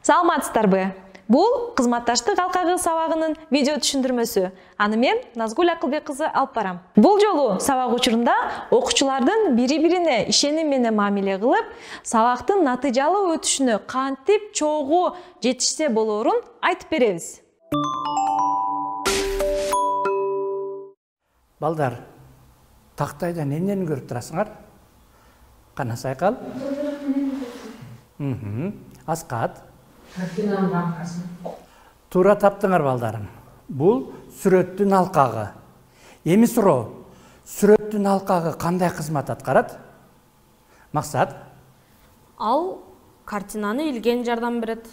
Саламатсыздарбы? Бул кызматташтык алкагы сабагынын видео түшүндүрмөсү. Аны мен Назгүл Акылбек кызы алып барам. Бул жолу сабак учурунда окуучулардын бири-бирине ишеним менен мамиле кылып, сабактын натыйжалуу өтүшүнө кантип чогуу жетишсе болоорун айтып беребиз. Балдар, тактайда эмнени көрүп турасыңар? Кана Сайкал? Аскат? Картинанын рамкасы. Туура таптыңар балдарым. Бул сүрөттүн алкагы. Эми суроо, сүрөттүн алкагы кандай кызмат аткарат? Максат? Ал картинаны илген жардам берет.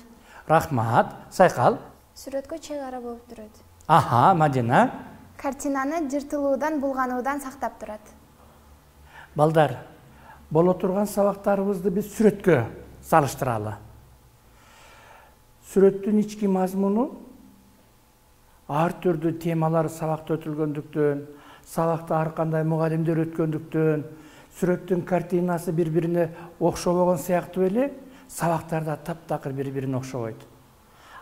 Рахмат. Сайкал? Сүрөткө чек ара болуп турат. Аха, Мадина? Картинаны жыртылуудан, булгануудан сактап турат. Балдар, боло турган сабактарыбызды биз сүрөткө салыштыралы. Сүрөттүн ички мазмуну ар түрдүү темалар сабакта өтүлгөндүктөн, сабакта ар кандай мугалимдер өткөндүктөн, сүрөттүн картинасы бири-бирине окшобогон сыяктуу эле сабактарда таптакыр бири-бирине окшобойт.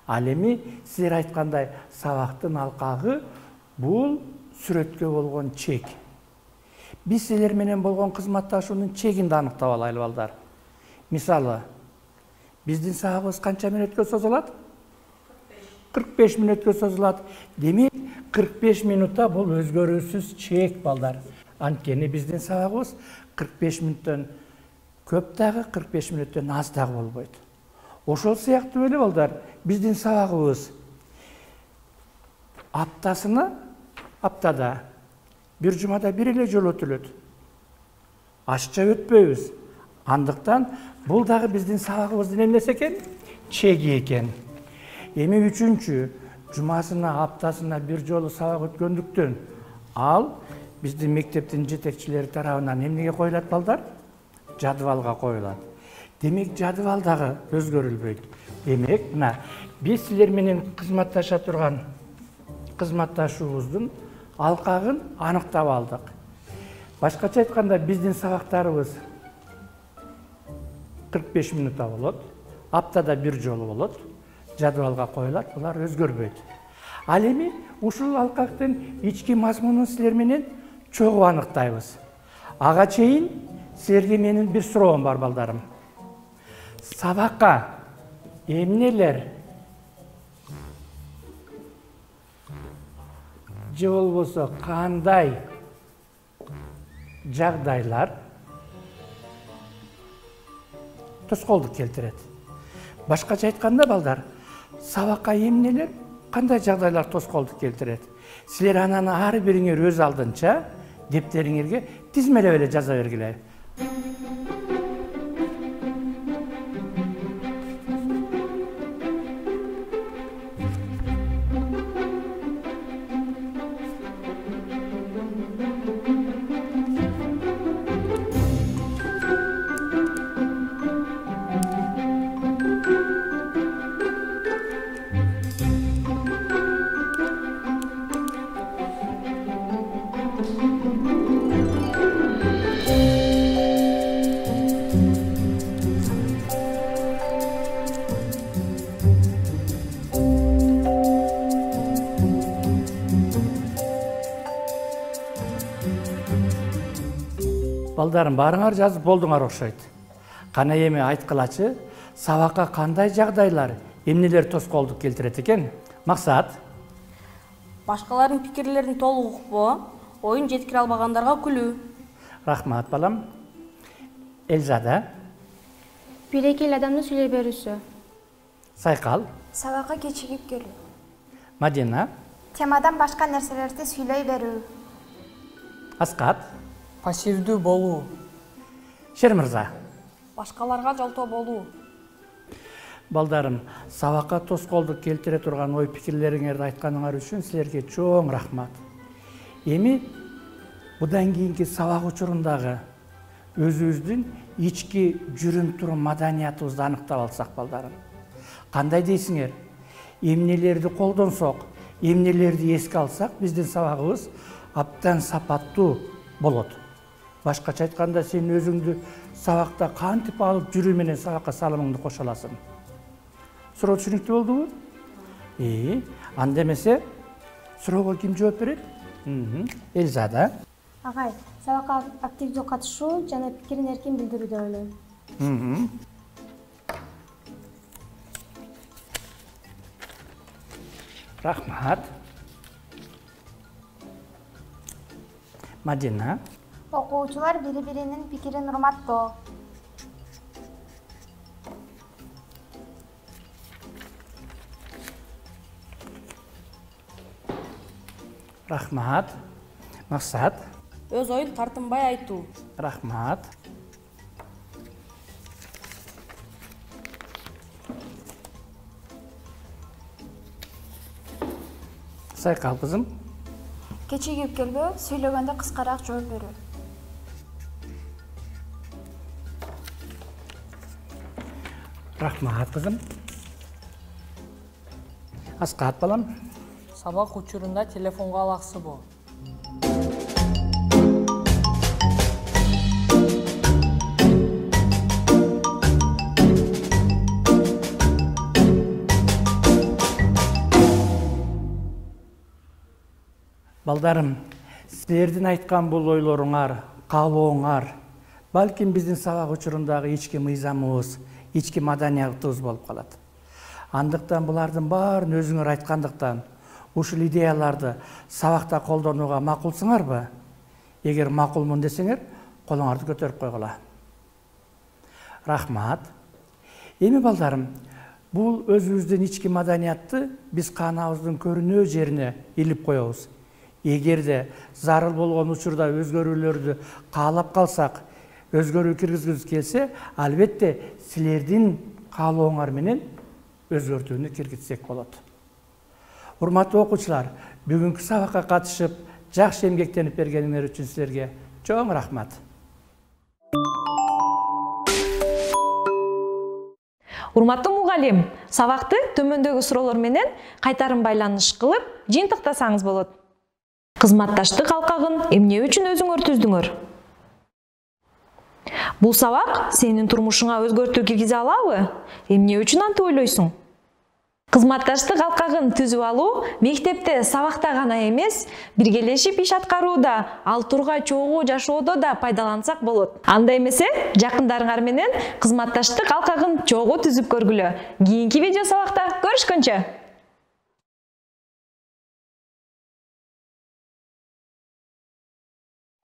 Ал эми силер айткандай сабактын алкагы бул сүрөткө болгон чек. Биз силер менен болгон кызматташуунун чегин да аныктап алайлы балдар. Мисалы, биздин сабагыбыз канча мүнөткө созулат? 45 мүнөткө созулат. Демек, 45 минутта бул өзгөрүүсүз чек балдар. Анткени биздин сабагыбыз 45 мүнөттөн көп дагы, 45 мүнөттөн аз дагы болбойт. Ошол сыяктуу эле балдар, биздин сабагыбыз аптада бир жумада бир эле жолу өтүлөт. Ашча өтпөйбүз. Андыктан бул дагы биздин сабагыбыздын эмнеси экен? Чеги экен. Эми үчүнчү жумасына, аптасына бир жолу сабак өткөндүктөн ал биздин мектептин жетекчилери тарабынан эмнеге коюлат балдар? Жадвалга коюлат. Демек, жадвал дагы өзгөрүлбөйт. Демек, мына биз силер менен кызматташа турган кызматташуубуздун алкагын аныктап алдык. Башкача айтканда, биздин сабактарыбыз 45 минутта болот, аптада бир жолу болот, жадвалга коюлат, булар өзгөрбөйт. Ал эми ушул алкактын ички мазмунун силер менен чогуу аныктайбыз. Ага чейин силерге менин бир суроом бар балдарым. Сабакка эмнелер же болбосо кандай жагдайлар тоскоолдук келтирет? Башкача айтканда балдар, сабакка эмнелер, кандай жагдайлар тоскоолдук келтирет? Силер анан ар бириңер өз алдынча дептериңерге тизмелеп эле жаза бергиле. Балдарым, барыңар жазып болдуңар окшойт. Кана эми айткылачы, сабакка кандай жагдайлар, эмнелер тоскоолдук келтирет экен? Максат? Башкалардын пикирлерин толук укпоо, оюн жеткире албагандарга күлүү. Рахмат балам. Элзада? Бир-эки эле адамдын сүйлөй берүүсү. Сайкал? Сабакка кечигип келүү. Мадина? Темадан башка нерселерди сүйлөй берүү. Аскат? Пассивдүү болуу. Шермырза? Башкаларга жолтоо болуу. Балдарым, сабакка тоскоолдук келтире турган ой пикирлериңерди айтканыңар үчүн силерге чоң рахмат. Эми будан кийинки сабак учурундагы өзүбүздүн ички жүрүм-турум маданиятыбызды аныктап алсак балдарым. Кандай дейсиңер? Эмнелерди колдонсок, эмнелерди эске алсак, биздин сабагыбыз абдан сапаттуу болот. Башкача айтканда, сен өзүңдү сабакта кантип алып жүрүү менен сабакка салымыңды кошо аласың? Суроо түшүнүктүү болдубу? Анда эмесе суроого ким жооп берет? Элзада. Агай, сабакка активдүү катышуу жана пикирин эркин билдирүү деп ойлойм. Рахмат. Мадина. Окуучулар бири-биринин пикирин урматтоо. Рахмат. Максат. Өз оюн тартынбай айтуу. Рахмат. Сайкал кызым. Кечигип келбөө, сүйлөгөндө кыскараак жооп берүү. Рахмат кызым. Аскат балам. Сабак учурунда телефонго алаксыбы? Балдарым, силердин айткан бул ойлоруңар, каалооңар балким биздин сабак учурундагы ички мыйзамыбыз, ички маданиятыбыз болуп калат. Андыктан булардын баарын өзүңөр айткандыктан ушул идеяларды сабакта колдонууга макулсуңарбы? Эгер макулмун десеңер, колуңарды көтөрүп койгула. Рахмат. Эми балдарым, бул өзүбүздүн ички маданиятты биз каанабыздын көрүнөө жерине илип коебуз. Эгерде зарыл болгон учурда өзгөрүүлөрдү каалап калсак, өзгөрүү киргизгибиз келсе, албетте силердин каалооңар менен өзгөртүүнү киргизсек болот. Урматтуу окуучулар, бүгүнкү сабакка катышып, жакшы эмгектенип бергениңер үчүн силерге чоң рахмат. Урматтуу мугалим, сабакты төмөндөгү суроолор менен кайтарым байланыш кылып, жыйынтыктасаңыз болот. Кызматташтык алкагын эмне үчүн өзүңөр түздүңөр? Бул сабак сенин турмушуңа өзгөртүү киргизе алабы? Эмне үчүн антип ойлойсуң? Кызматташтык алкагын түзүп алуу мектепте сабакта гана эмес, биргелешип иш аткарууда, ал тургай чогуу жашоодо да пайдалансак болот. Анда эмесе, жакындарыңар менен кызматташтык алкагын чогуу түзүп көргүлө. Кийинки видео сабакта көрүшкөнчө.